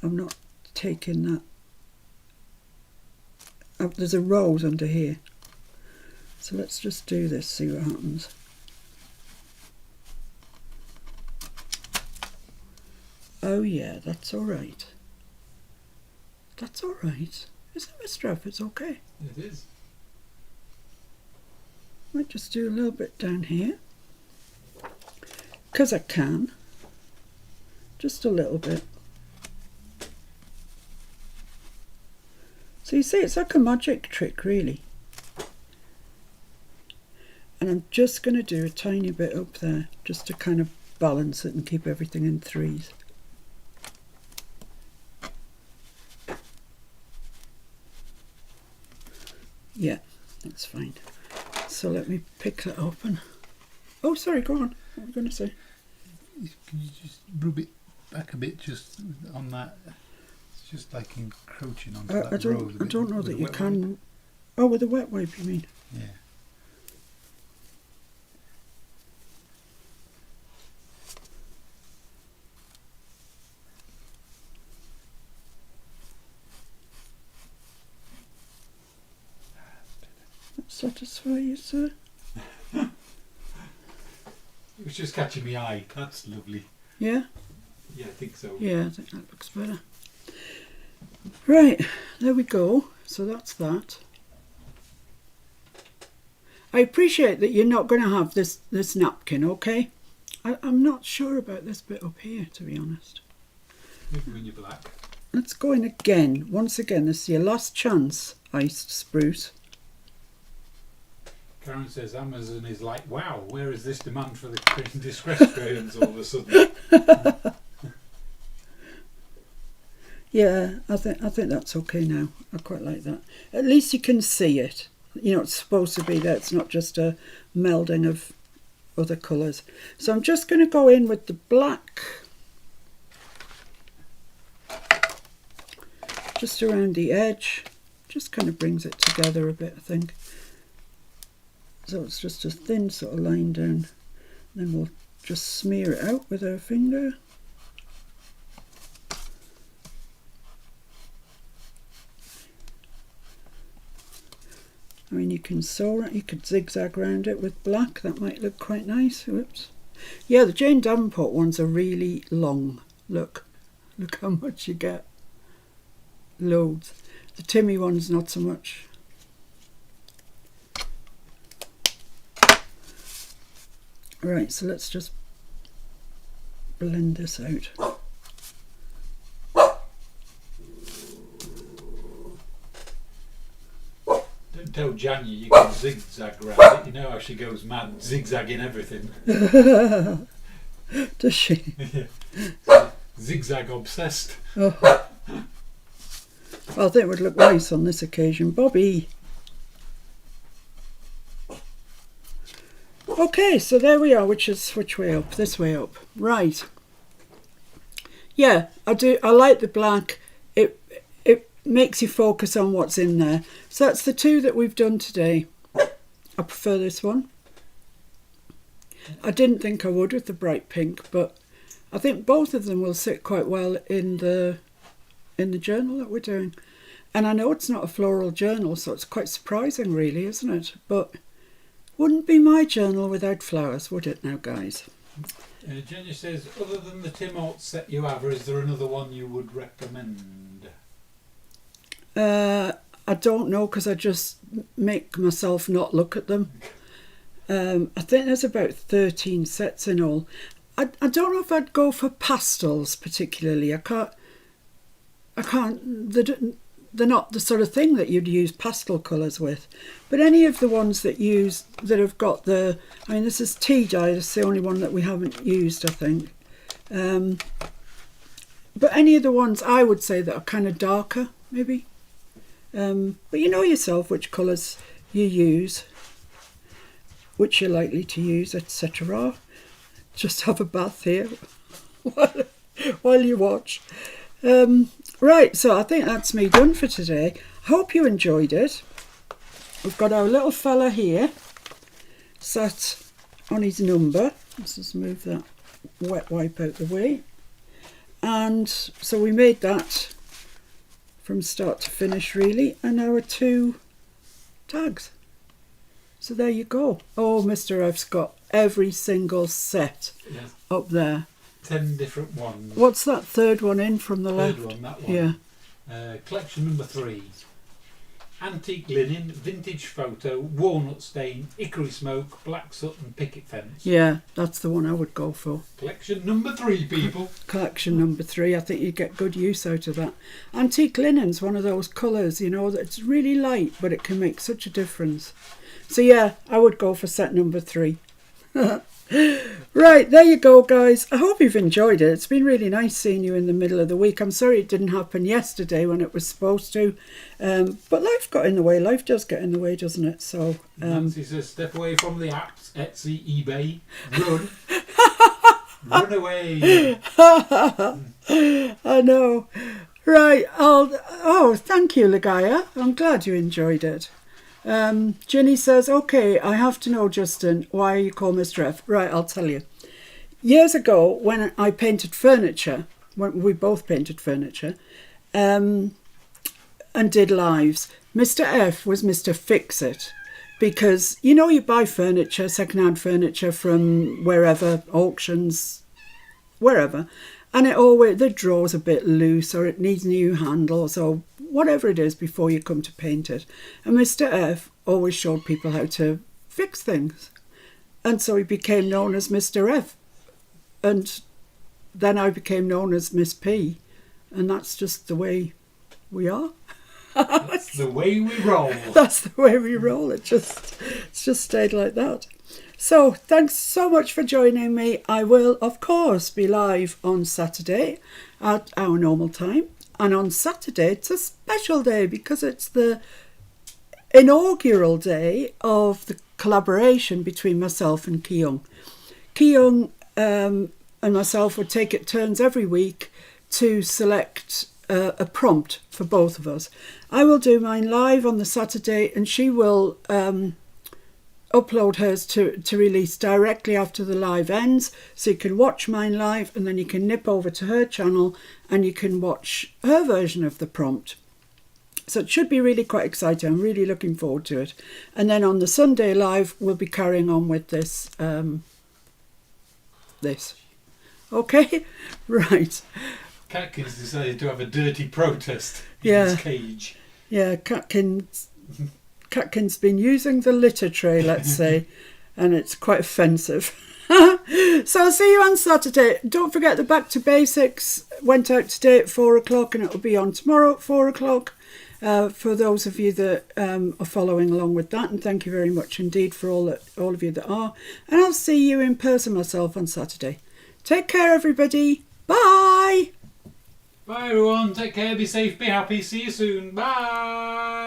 I'm not taking that. There's a rose under here. So let's just do this, see what happens. Oh yeah, that's all right. That's all right. Isn't it, Mr. F? It's okay. It is. Might just do a little bit down here. Because I can. Just a little bit. So you see, it's like a magic trick, really. And I'm just going to do a tiny bit up there, just to kind of balance it and keep everything in threes. Yeah, that's fine. So let me pick that up and... Oh, sorry, go on. What were you going to say? Can you just rub it back a bit, just on that? It's just like encroaching onto that rose. I don't know that you can... Wipe. Oh, with a wet wipe, you mean? Yeah. Satisfy you, sir? It was just catching my eye. That's lovely. Yeah? Yeah, I think so. Yeah, I think that looks better. Right, there we go. So that's that. I appreciate that you're not going to have this napkin, okay? I'm not sure about this bit up here, to be honest. Maybe when you're black. Let's go in again. Once again, this is your last chance, iced spruce. Karen says Amazon is like, wow, where is this demand for the distress crayons all of a sudden? Yeah, I think that's okay now. I quite like that. At least you can see it. You know, it's supposed to be there. It's not just a melding of other colours. So I'm just going to go in with the black. Just around the edge. Just kind of brings it together a bit, I think. So it's just a thin sort of line down. Then we'll just smear it out with our finger. I mean, you can zigzag around it with black. That might look quite nice. Whoops. Yeah, the Jane Davenport ones are really long. Look how much you get. Loads. The Timmy one's not so much. Right, so let's just blend this out. Don't tell Janya you can zigzag around it. You know how she goes mad zigzagging everything. Does she? Yeah. Zigzag obsessed. Oh. Well, I think it would look nice on this occasion. Bobby. Okay, so there we are. Which way up? This way up. Right. Yeah, I like the black. It makes you focus on what's in there. So that's the two that we've done today. I prefer this one. I didn't think I would with the bright pink, but I think both of them will sit quite well in the journal that we're doing. And I know it's not a floral journal, so it's quite surprising really, isn't it? But wouldn't be my journal without flowers, would it now, guys? Jenya says, other than the Tim Holtz set you have, is there another one you would recommend? I don't know, because I just make myself not look at them. I think there's about 13 sets in all. I don't know if I'd go for pastels particularly. I can't. They're not the sort of thing that you'd use pastel colours with. But any of the ones that have got the... I mean, this is tea dye. It's the only one that we haven't used, I think. But any of the ones I would say that are kind of darker, maybe. But you know yourself which colours you use, which you're likely to use, etc. Just have a bath here while you watch. Right, so I think that's me done for today. I hope you enjoyed it. We've got our little fella here sat on his number. Let's just move that wet wipe out the way. And so we made that from start to finish really, and our 2 tags. So there you go. Oh, Mr. F's got every single set up there. 10 different ones. What's that third one in from the left? Third one, that one. Yeah. Collection number 3. Antique linen, vintage photo, walnut stain, hickory smoke, black soot and picket fence. Yeah, that's the one I would go for. Collection number 3, people. Collection number 3. I think you'd get good use out of that. Antique linen's one of those colours, you know, that's really light, but it can make such a difference. So yeah, I would go for set number 3. Right, there you go, guys. I hope you've enjoyed it. It's been really nice seeing you in the middle of the week. I'm sorry it didn't happen yesterday when it was supposed to, but life got in the way. Life does get in the way, doesn't it? So Nancy says, step away from the apps, Etsy, eBay, run. Run away. I know. Right. Oh, thank you, Ligaya. I'm glad you enjoyed it. Ginny says, okay, I have to know, Justin, why you call Mr. F. Right, I'll tell you. Years ago, when I painted furniture, when we both painted furniture, and did lives, Mr. F was Mr. Fix-It. Because, you know, you buy furniture, second-hand furniture from wherever, auctions, wherever, and the draw's a bit loose or it needs new handles or whatever it is before you come to paint it. And Mr. F always showed people how to fix things. And so he became known as Mr. F. And then I became known as Miss P. And that's just the way we are. That's the way we roll. That's the way we roll. It's just stayed like that. So thanks so much for joining me. I will, of course, be live on Saturday at our normal time. And on Saturday, it's a special day because it's the inaugural day of the collaboration between myself and Ki-Young. Ki-Young and myself would take it turns every week to select a prompt for both of us. I will do mine live on the Saturday and she will upload hers to release directly after the live ends, so you can watch mine live and then you can nip over to her channel and you can watch her version of the prompt. So it should be really quite exciting. I'm really looking forward to it. And then on the Sunday live we'll be carrying on with this okay. Right, Catkins decided to have a dirty protest in Yeah. his cage. yeah, Catkin's been using the litter tray, let's say, and it's quite offensive. So I'll see you on Saturday. Don't forget the Back to Basics went out today at 4 o'clock and it'll be on tomorrow at 4 o'clock for those of you that are following along with that. And thank you very much indeed for all of you that are. And I'll see you in person myself on Saturday. Take care, everybody. Bye. Bye everyone, take care, be safe, be happy, see you soon, bye!